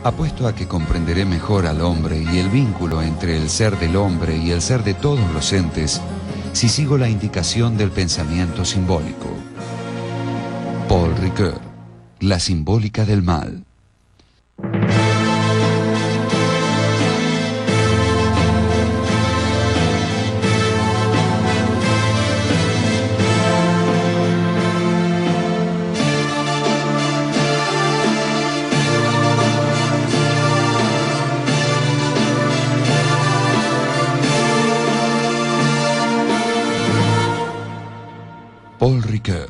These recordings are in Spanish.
Apuesto a que comprenderé mejor al hombre y el vínculo entre el ser del hombre y el ser de todos los entes si sigo la indicación del pensamiento simbólico. Paul Ricoeur, La simbólica del mal. Paul Ricoeur.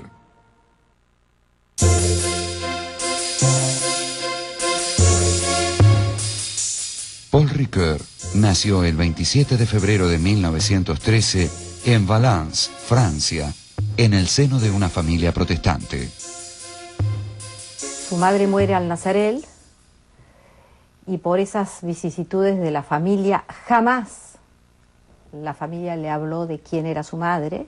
Paul Ricoeur nació el 27 de febrero de 1913 en Valence, Francia, en el seno de una familia protestante. Su madre muere al nacer él, y por esas vicisitudes de la familia jamás la familia le habló de quién era su madre.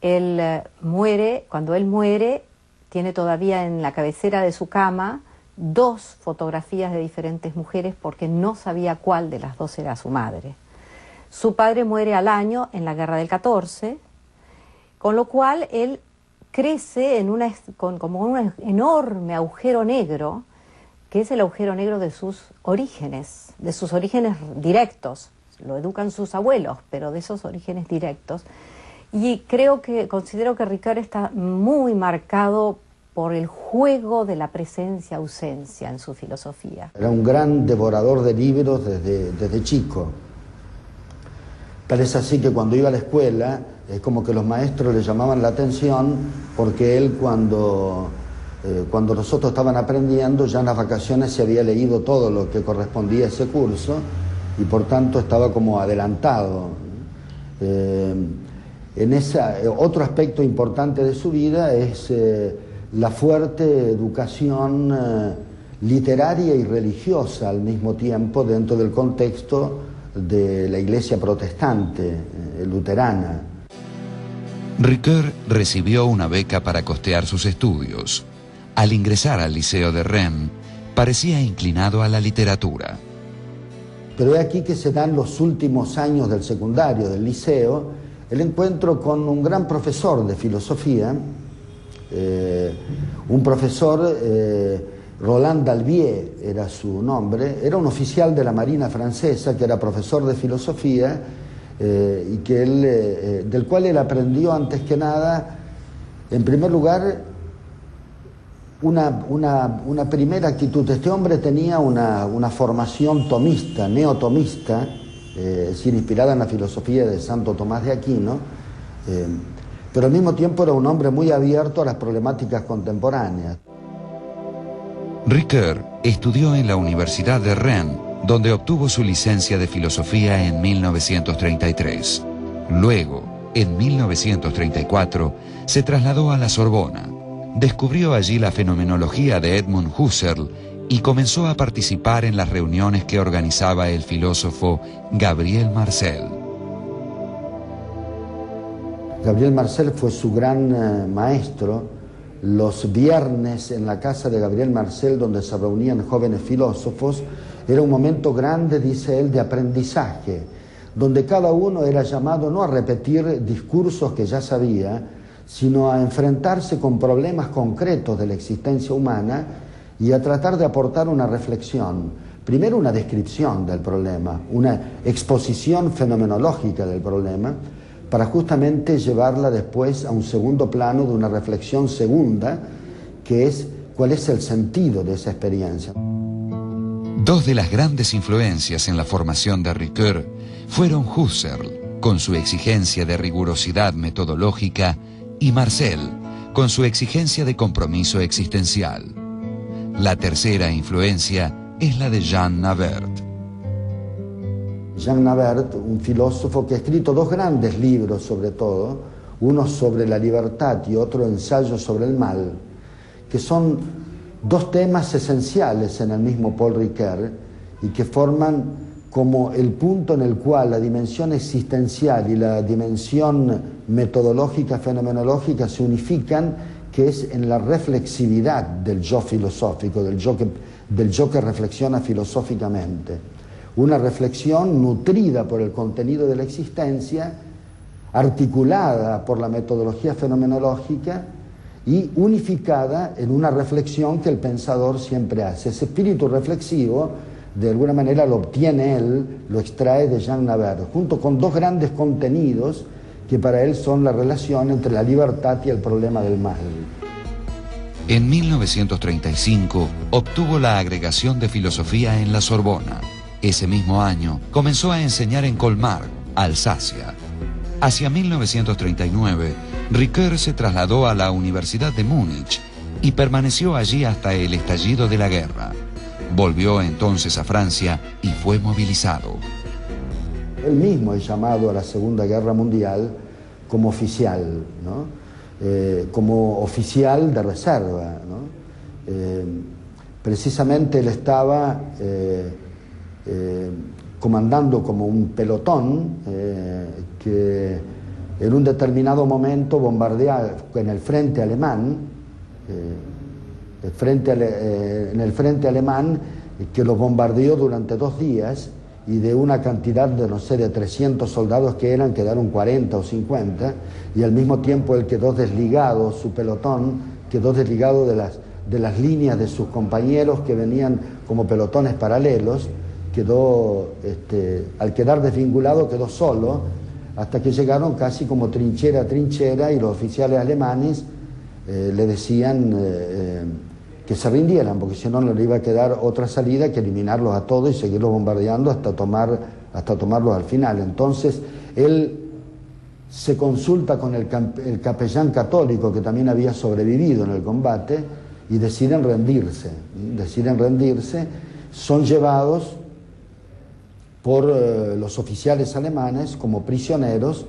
Él muere, cuando él muere, tiene todavía en la cabecera de su cama 2 fotografías de diferentes mujeres porque no sabía cuál de las 2 era su madre. Su padre muere al año en la Guerra del 14, con lo cual él crece como un enorme agujero negro, que es el agujero negro de sus orígenes directos. Lo educan sus abuelos, pero de esos orígenes directos. Y considero que Ricoeur está muy marcado por el juego de la presencia-ausencia en su filosofía. Era un gran devorador de libros desde chico. Tal es así que cuando iba a la escuela, es como que los maestros le llamaban la atención porque él cuando nosotros estaban aprendiendo, ya en las vacaciones se había leído todo lo que correspondía a ese curso y por tanto estaba como adelantado. Otro aspecto importante de su vida es la fuerte educación literaria y religiosa al mismo tiempo dentro del contexto de la iglesia protestante, luterana. Ricoeur recibió una beca para costear sus estudios. Al ingresar al Liceo de Rennes, parecía inclinado a la literatura. Pero es aquí que se dan los últimos años del secundario, del liceo, el encuentro con un gran profesor de filosofía, un profesor, Roland Dalvier era su nombre, era un oficial de la Marina francesa que era profesor de filosofía y del cual él aprendió antes que nada, en primer lugar, una primera actitud. Este hombre tenía una formación tomista, neotomista, es decir, inspirada en la filosofía de Santo Tomás de Aquino, pero al mismo tiempo era un hombre muy abierto a las problemáticas contemporáneas. Ricoeur estudió en la Universidad de Rennes, donde obtuvo su licencia de filosofía en 1933. Luego, en 1934, se trasladó a la Sorbona. Descubrió allí la fenomenología de Edmund Husserl y comenzó a participar en las reuniones que organizaba el filósofo Gabriel Marcel. Gabriel Marcel fue su gran maestro. Los viernes en la casa de Gabriel Marcel, donde se reunían jóvenes filósofos, era un momento grande, dice él, de aprendizaje, donde cada uno era llamado no a repetir discursos que ya sabía, sino a enfrentarse con problemas concretos de la existencia humana y a tratar de aportar una reflexión. Primero una descripción del problema, una exposición fenomenológica del problema, para justamente llevarla después a un segundo plano de una reflexión segunda, que es cuál es el sentido de esa experiencia. 2 de las grandes influencias en la formación de Ricoeur fueron Husserl, con su exigencia de rigurosidad metodológica, y Marcel, con su exigencia de compromiso existencial. La tercera influencia es la de Jean Nabert. Jean Nabert, un filósofo que ha escrito 2 grandes libros sobre todo, uno sobre la libertad y otro ensayo sobre el mal, que son 2 temas esenciales en el mismo Paul Ricoeur y que forman como el punto en el cual la dimensión existencial y la dimensión metodológica, fenomenológica se unifican, que es en la reflexividad del yo filosófico, del yo que reflexiona filosóficamente. Una reflexión nutrida por el contenido de la existencia, articulada por la metodología fenomenológica y unificada en una reflexión que el pensador siempre hace. Ese espíritu reflexivo, de alguna manera, lo obtiene él, lo extrae de Jean Nabert, junto con dos grandes contenidos que para él son la relación entre la libertad y el problema del mal. En 1935 obtuvo la agregación de filosofía en la Sorbona. Ese mismo año comenzó a enseñar en Colmar, Alsacia. Hacia 1939, Ricoeur se trasladó a la Universidad de Múnich y permaneció allí hasta el estallido de la guerra. Volvió entonces a Francia y fue movilizado. Él mismo es llamado a la Segunda Guerra Mundial como oficial, ¿no? Como oficial de reserva, ¿no? Precisamente él estaba comandando como un pelotón que en un determinado momento bombardea en el frente alemán, en el frente alemán, que lo bombardeó durante 2 días, y de una cantidad de, no sé, de 300 soldados que eran, quedaron 40 o 50, y al mismo tiempo él quedó desligado, su pelotón quedó desligado de las líneas de sus compañeros que venían como pelotones paralelos, al quedar desvinculado quedó solo, hasta que llegaron casi como trinchera a trinchera, y los oficiales alemanes le decían que se rindieran, porque si no, no le iba a quedar otra salida que eliminarlos a todos y seguirlos bombardeando hasta tomarlos al final. Entonces él se consulta con el capellán católico, que también había sobrevivido en el combate, y deciden rendirse. Son llevados por los oficiales alemanes como prisioneros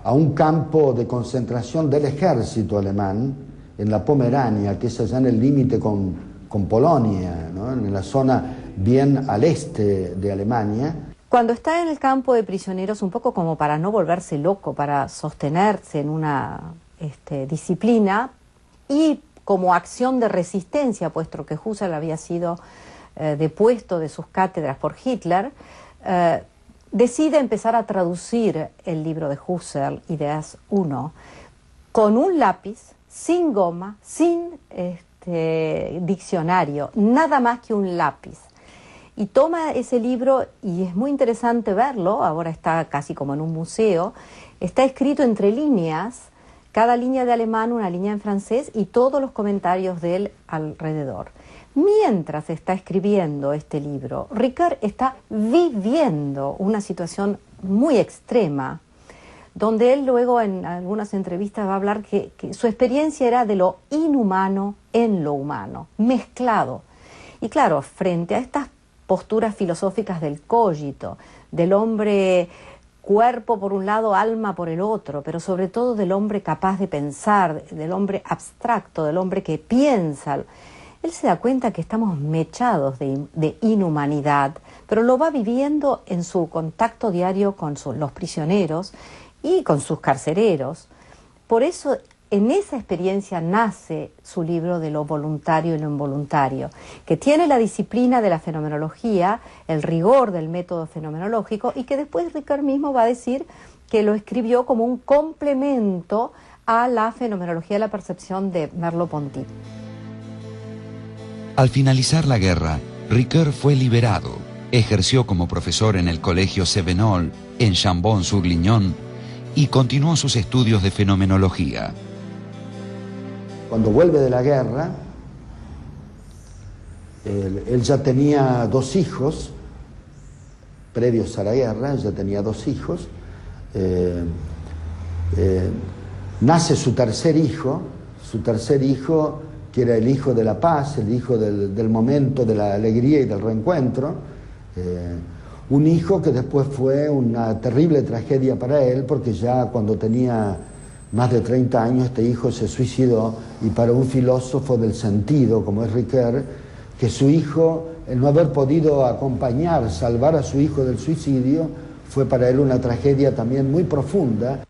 a un campo de concentración del ejército alemán en la Pomerania, que es allá en el límite con Polonia, ¿no? En la zona bien al este de Alemania. Cuando está en el campo de prisioneros, un poco como para no volverse loco, para sostenerse en una disciplina, y como acción de resistencia, puesto que Husserl había sido depuesto de sus cátedras por Hitler, decide empezar a traducir el libro de Husserl, Ideas 1, con un lápiz, sin goma, sin diccionario, nada más que un lápiz. Y toma ese libro, y es muy interesante verlo, ahora está casi como en un museo, está escrito entre líneas, cada línea de alemán, una línea en francés, y todos los comentarios de él alrededor. Mientras está escribiendo este libro, Ricoeur está viviendo una situación muy extrema, donde él luego en algunas entrevistas va a hablar que su experiencia era de lo inhumano en lo humano, mezclado. Y claro, frente a estas posturas filosóficas del cogito, del hombre cuerpo por un lado, alma por el otro, pero sobre todo del hombre capaz de pensar, del hombre abstracto, del hombre que piensa, él se da cuenta que estamos mechados de inhumanidad, pero lo va viviendo en su contacto diario con los prisioneros y con sus carceleros. Por eso, en esa experiencia nace su libro de lo voluntario y lo involuntario, que tiene la disciplina de la fenomenología, el rigor del método fenomenológico, y que después Ricoeur mismo va a decir que lo escribió como un complemento a la fenomenología de la percepción de Merleau-Ponty. Al finalizar la guerra, Ricoeur fue liberado. Ejerció como profesor en el colegio Cévenol, en Chambon-sur-Lignon, y continuó sus estudios de fenomenología. Cuando vuelve de la guerra, él ya tenía 2 hijos, previos a la guerra, ya tenía 2 hijos. Nace su tercer hijo, que era el hijo de la paz, el hijo del momento de la alegría y del reencuentro. Un hijo que después fue una terrible tragedia para él, porque ya cuando tenía más de 30 años este hijo se suicidó, y para un filósofo del sentido como es Ricoeur, que su hijo, el no haber podido acompañar, salvar a su hijo del suicidio, fue para él una tragedia también muy profunda.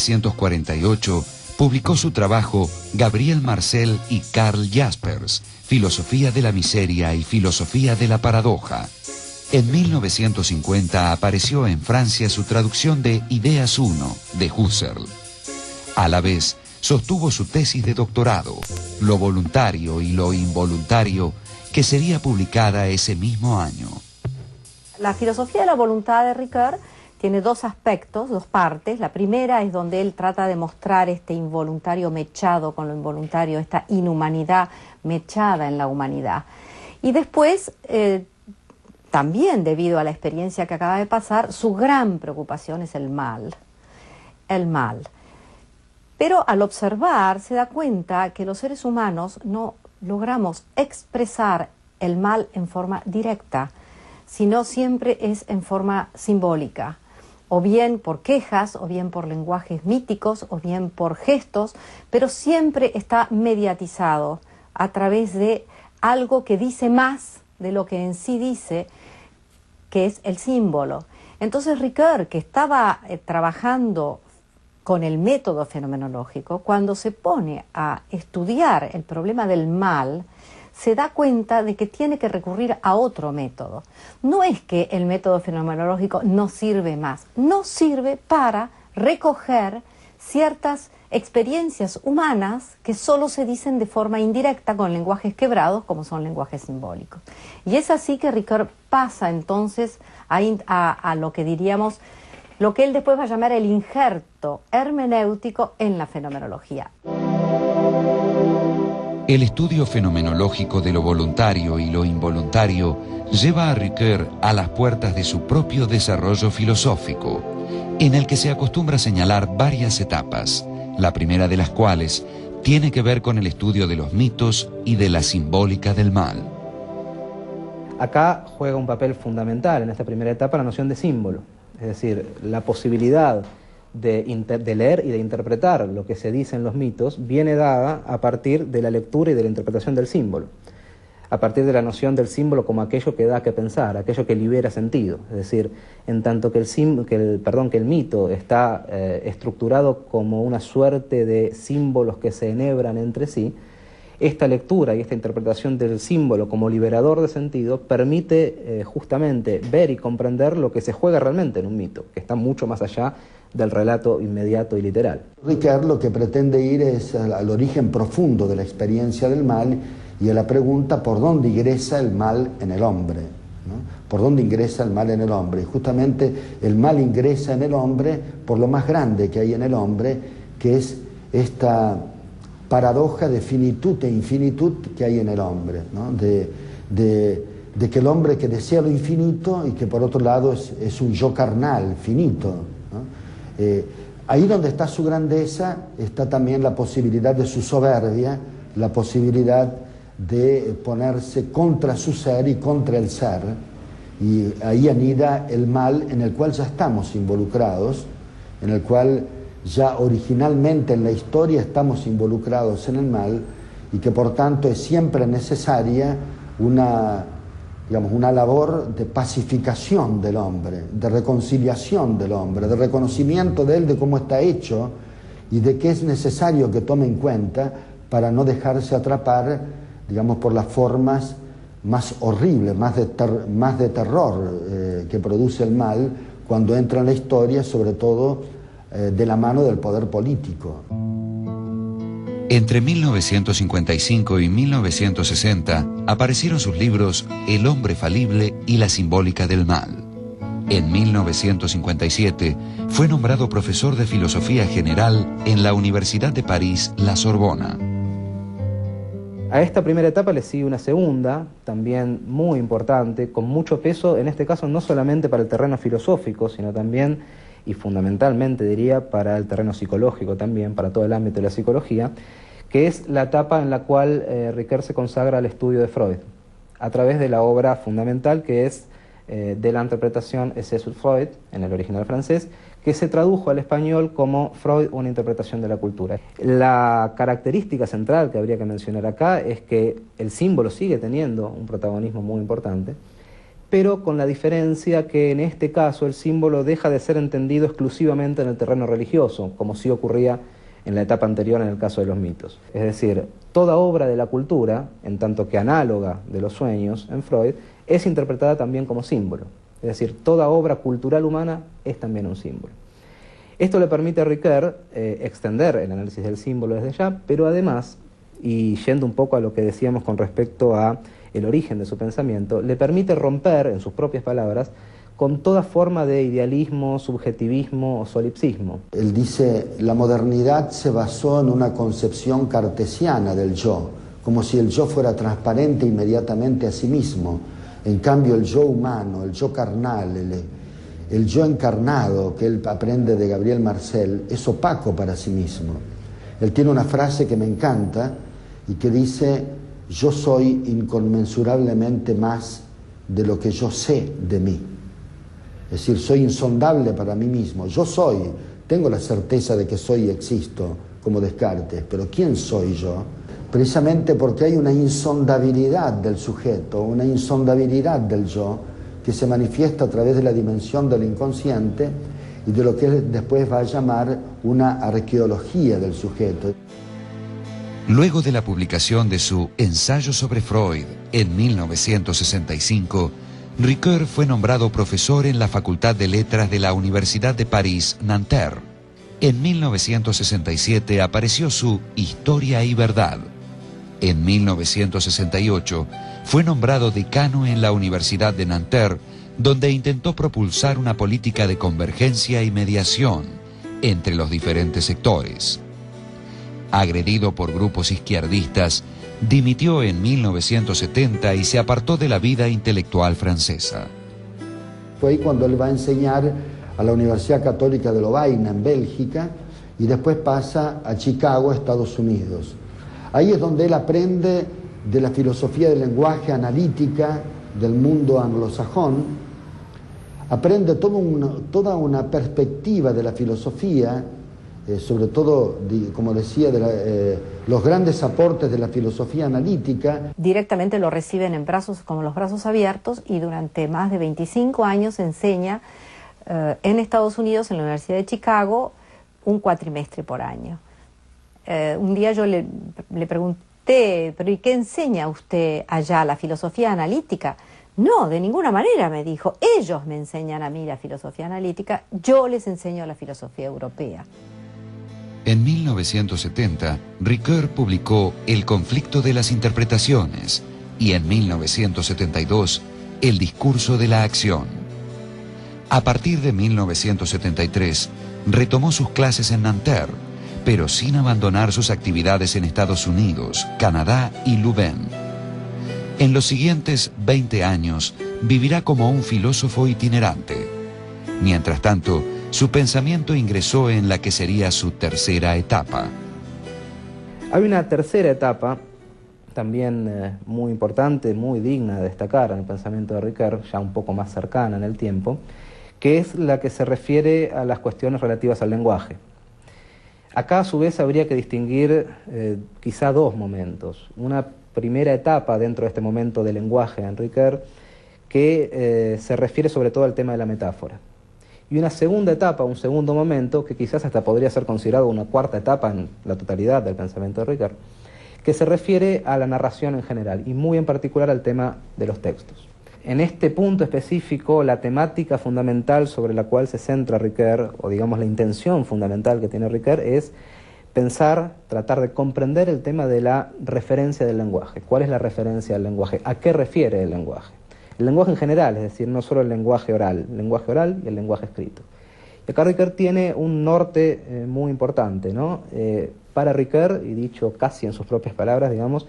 1948, publicó su trabajo Gabriel Marcel y Karl Jaspers, Filosofía de la miseria y filosofía de la paradoja. En 1950 apareció en Francia su traducción de Ideas 1, de Husserl. A la vez, sostuvo su tesis de doctorado, Lo voluntario y lo involuntario, que sería publicada ese mismo año. La filosofía de la voluntad de Ricoeur tiene dos aspectos, dos partes. La primera es donde él trata de mostrar este involuntario mechado con lo involuntario, esta inhumanidad mechada en la humanidad. Y después, también debido a la experiencia que acaba de pasar, su gran preocupación es el mal. El mal. Pero al observar se da cuenta que los seres humanos no logramos expresar el mal en forma directa, sino siempre es en forma simbólica, o bien por quejas, o bien por lenguajes míticos, o bien por gestos, pero siempre está mediatizado a través de algo que dice más de lo que en sí dice, que es el símbolo. Entonces Ricoeur, que estaba trabajando con el método fenomenológico, cuando se pone a estudiar el problema del mal, se da cuenta de que tiene que recurrir a otro método. No es que el método fenomenológico no sirve más, no sirve para recoger ciertas experiencias humanas que solo se dicen de forma indirecta con lenguajes quebrados, como son lenguajes simbólicos. Y es así que Ricoeur pasa entonces a lo que diríamos, lo que él después va a llamar el injerto hermenéutico en la fenomenología. El estudio fenomenológico de lo voluntario y lo involuntario lleva a Ricoeur a las puertas de su propio desarrollo filosófico, en el que se acostumbra a señalar varias etapas, la primera de las cuales tiene que ver con el estudio de los mitos y de la simbólica del mal. Acá juega un papel fundamental en esta primera etapa la noción de símbolo, es decir, la posibilidad de leer y de interpretar lo que se dice en los mitos viene dada a partir de la lectura y de la interpretación del símbolo, a partir de la noción del símbolo como aquello que da que pensar, aquello que libera sentido. Es decir, en tanto que el mito está estructurado como una suerte de símbolos que se enhebran entre sí, esta lectura y esta interpretación del símbolo como liberador de sentido permite justamente ver y comprender lo que se juega realmente en un mito, que está mucho más allá del relato inmediato y literal. Ricoeur lo que pretende ir es al origen profundo de la experiencia del mal y a la pregunta por dónde ingresa el mal en el hombre, ¿no? ¿Por dónde ingresa el mal en el hombre? Y justamente el mal ingresa en el hombre por lo más grande que hay en el hombre, que es esta paradoja de finitud e infinitud que hay en el hombre, ¿no? De que el hombre que desea lo infinito y que por otro lado es un yo carnal, finito, ¿no? Ahí donde está su grandeza está también la posibilidad de su soberbia, la posibilidad de ponerse contra su ser y contra el ser, y ahí anida el mal en el cual ya estamos involucrados, en el cual ya originalmente en la historia estamos involucrados en el mal, y que por tanto es siempre necesaria una labor de pacificación del hombre, de reconciliación del hombre, de reconocimiento de él de cómo está hecho y de qué es necesario que tome en cuenta para no dejarse atrapar, por las formas más horribles, más de terror que produce el mal cuando entra en la historia, sobre todo de la mano del poder político. Entre 1955 y 1960 aparecieron sus libros El hombre falible y la simbólica del mal. En 1957 fue nombrado profesor de filosofía general en la Universidad de París, La Sorbona. A esta primera etapa le sigue una segunda, también muy importante, con mucho peso, en este caso no solamente para el terreno filosófico, sino también y fundamentalmente diría para el terreno psicológico también, para todo el ámbito de la psicología, que es la etapa en la cual Ricoeur se consagra al estudio de Freud, a través de la obra fundamental que es de la interpretación Essai sur Freud, en el original francés, que se tradujo al español como Freud, una interpretación de la cultura. La característica central que habría que mencionar acá es que el símbolo sigue teniendo un protagonismo muy importante, pero con la diferencia que en este caso el símbolo deja de ser entendido exclusivamente en el terreno religioso, como sí ocurría en la etapa anterior en el caso de los mitos. Es decir, toda obra de la cultura, en tanto que análoga de los sueños en Freud, es interpretada también como símbolo. Es decir, toda obra cultural humana es también un símbolo. Esto le permite a Ricoeur extender el análisis del símbolo desde ya, pero además, y yendo un poco a lo que decíamos con respecto a el origen de su pensamiento, le permite romper, en sus propias palabras, con toda forma de idealismo, subjetivismo o solipsismo. Él dice, la modernidad se basó en una concepción cartesiana del yo, como si el yo fuera transparente inmediatamente a sí mismo. En cambio, el yo humano, el yo carnal, el yo encarnado que él aprende de Gabriel Marcel, es opaco para sí mismo. Él tiene una frase que me encanta y que dice, yo soy inconmensurablemente más de lo que yo sé de mí. Es decir, soy insondable para mí mismo. Yo soy, tengo la certeza de que soy y existo, como Descartes, pero ¿quién soy yo? Precisamente porque hay una insondabilidad del sujeto, una insondabilidad del yo, que se manifiesta a través de la dimensión del inconsciente y de lo que él después va a llamar una arqueología del sujeto. Luego de la publicación de su Ensayo sobre Freud en 1965, Ricoeur fue nombrado profesor en la Facultad de Letras de la Universidad de París, Nanterre. En 1967 apareció su Historia y Verdad. En 1968 fue nombrado decano en la Universidad de Nanterre, donde intentó propulsar una política de convergencia y mediación entre los diferentes sectores. Agredido por grupos izquierdistas, dimitió en 1970 y se apartó de la vida intelectual francesa. Fue ahí cuando él va a enseñar a la Universidad Católica de Lovaina en Bélgica y después pasa a Chicago, Estados Unidos. Ahí es donde él aprende de la filosofía del lenguaje analítica del mundo anglosajón, aprende toda una perspectiva de la filosofía, sobre todo, como decía, los grandes aportes de la filosofía analítica. Directamente lo reciben con los brazos abiertos y durante más de 25 años enseña en Estados Unidos, en la Universidad de Chicago, un cuatrimestre por año. Un día yo le pregunté, ¿pero y qué enseña usted allá, la filosofía analítica? No, de ninguna manera, me dijo. Ellos me enseñan a mí la filosofía analítica, yo les enseño la filosofía europea. En 1970, Ricoeur publicó El conflicto de las interpretaciones y en 1972, El discurso de la acción. A partir de 1973, retomó sus clases en Nanterre, pero sin abandonar sus actividades en Estados Unidos, Canadá y Louvain. En los siguientes 20 años, vivirá como un filósofo itinerante. Mientras tanto, su pensamiento ingresó en la que sería su tercera etapa. Hay una tercera etapa, también muy importante, muy digna de destacar en el pensamiento de Ricoeur, ya un poco más cercana en el tiempo, que es la que se refiere a las cuestiones relativas al lenguaje. Acá, a su vez, habría que distinguir quizá dos momentos. Una primera etapa dentro de este momento del lenguaje en Ricoeur, que se refiere sobre todo al tema de la metáfora. Y una segunda etapa, un segundo momento, que quizás hasta podría ser considerado una cuarta etapa en la totalidad del pensamiento de Ricoeur, que se refiere a la narración en general, y muy en particular al tema de los textos. En este punto específico, la temática fundamental sobre la cual se centra Ricoeur, o digamos la intención fundamental que tiene Ricoeur, es pensar, tratar de comprender el tema de la referencia del lenguaje. ¿Cuál es la referencia del lenguaje? ¿A qué refiere el lenguaje? El lenguaje en general, es decir, no solo el lenguaje oral y el lenguaje escrito. Y acá Ricoeur tiene un norte muy importante, ¿no? Para Ricoeur, y dicho casi en sus propias palabras, digamos,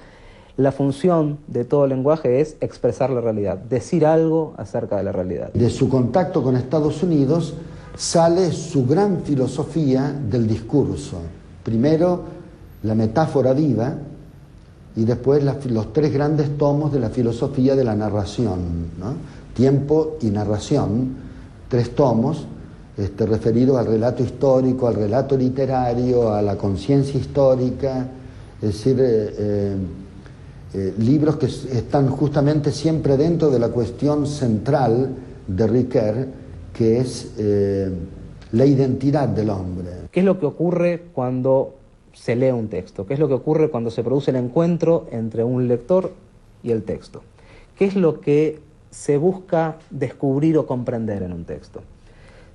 la función de todo lenguaje es expresar la realidad, decir algo acerca de la realidad. De su contacto con Estados Unidos sale su gran filosofía del discurso. Primero, la metáfora viva, y después los tres grandes tomos de la filosofía de la narración, ¿no? Tiempo y narración, tres tomos referidos al relato histórico, al relato literario, a la conciencia histórica, es decir, libros que están justamente siempre dentro de la cuestión central de Ricoeur, que es la identidad del hombre. ¿Qué es lo que ocurre cuando se lee un texto? ¿Qué es lo que ocurre cuando se produce el encuentro entre un lector y el texto? ¿Qué es lo que se busca descubrir o comprender en un texto?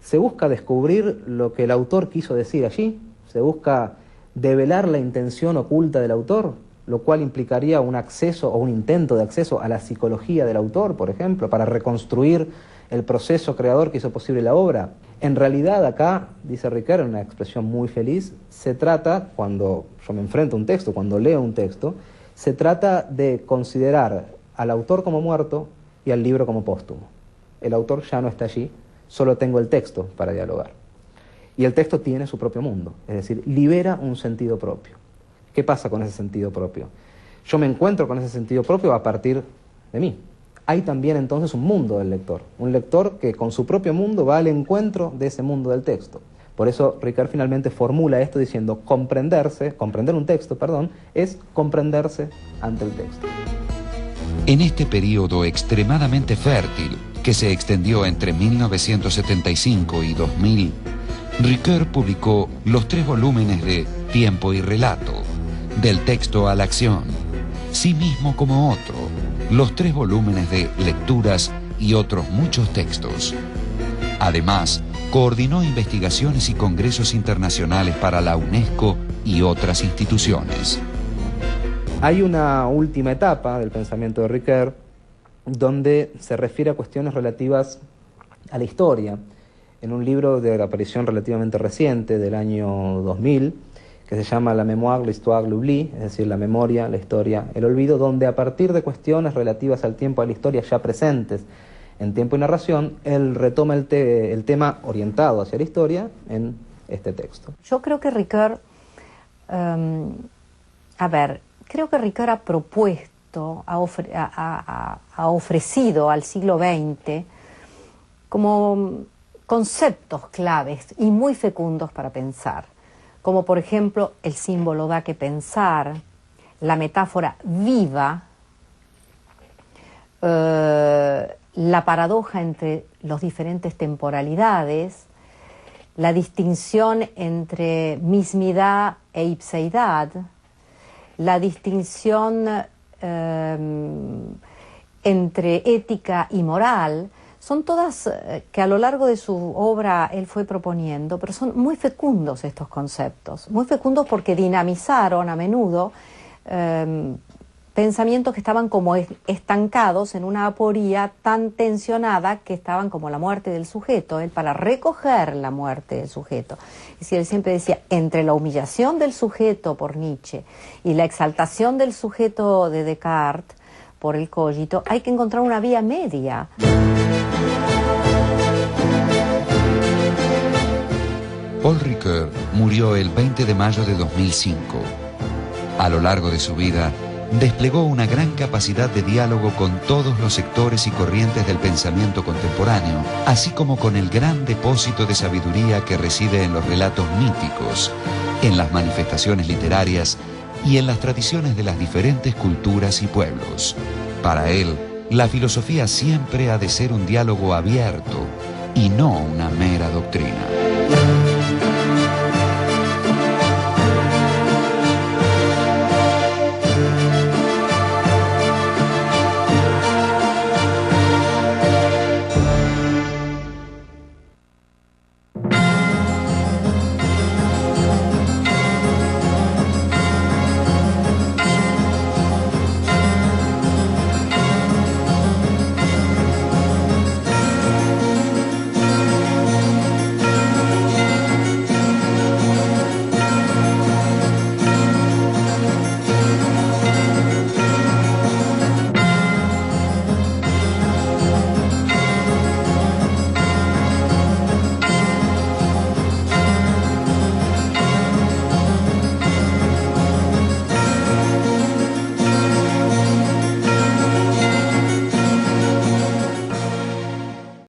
Se busca descubrir lo que el autor quiso decir allí, se busca develar la intención oculta del autor, lo cual implicaría un acceso o un intento de acceso a la psicología del autor, por ejemplo, para reconstruir el proceso creador que hizo posible la obra. En realidad acá, dice Ricoeur en una expresión muy feliz, se trata, cuando yo me enfrento a un texto, cuando leo un texto, se trata de considerar al autor como muerto y al libro como póstumo. El autor ya no está allí, solo tengo el texto para dialogar. Y el texto tiene su propio mundo, es decir, libera un sentido propio. ¿Qué pasa con ese sentido propio? Yo me encuentro con ese sentido propio a partir de mí. Hay también entonces un mundo del lector, un lector que con su propio mundo va al encuentro de ese mundo del texto. Por eso Ricoeur finalmente formula esto diciendo comprender un texto, es comprenderse ante el texto. En este periodo extremadamente fértil, que se extendió entre 1975 y 2000, Ricoeur publicó los 3 volúmenes de Tiempo y Relato, Del texto a la acción, Sí mismo como otro, los 3 volúmenes de Lecturas y otros muchos textos. Además, coordinó investigaciones y congresos internacionales para la UNESCO y otras instituciones. Hay una última etapa del pensamiento de Ricoeur donde se refiere a cuestiones relativas a la historia, en un libro de aparición relativamente reciente del año 2000, que se llama La Mémoire, l'Histoire, l'Oubli, es decir, la memoria, la historia, el olvido, donde a partir de cuestiones relativas al tiempo, a la historia ya presentes en tiempo y narración, él retoma el tema orientado hacia la historia en este texto. Yo creo que Ricoeur, creo que Ricoeur ha propuesto, ha ofrecido al siglo XX como conceptos claves y muy fecundos para pensar, como por ejemplo el símbolo da que pensar, la metáfora viva, la paradoja entre las diferentes temporalidades, la distinción entre mismidad e ipseidad, la distinción entre ética y moral. Son todas que a lo largo de su obra él fue proponiendo, pero son muy fecundos estos conceptos, muy fecundos porque dinamizaron a menudo pensamientos que estaban como estancados en una aporía tan tensionada que estaban como la muerte del sujeto. Él, para recoger la muerte del sujeto, es decir, él siempre decía, entre la humillación del sujeto por Nietzsche y la exaltación del sujeto de Descartes por el cogito, hay que encontrar una vía media. Paul Ricoeur murió el 20 de mayo de 2005. A lo largo de su vida, desplegó una gran capacidad de diálogo con todos los sectores y corrientes del pensamiento contemporáneo, así como con el gran depósito de sabiduría que reside en los relatos míticos, en las manifestaciones literarias y en las tradiciones de las diferentes culturas y pueblos. Para él, la filosofía siempre ha de ser un diálogo abierto y no una mera doctrina.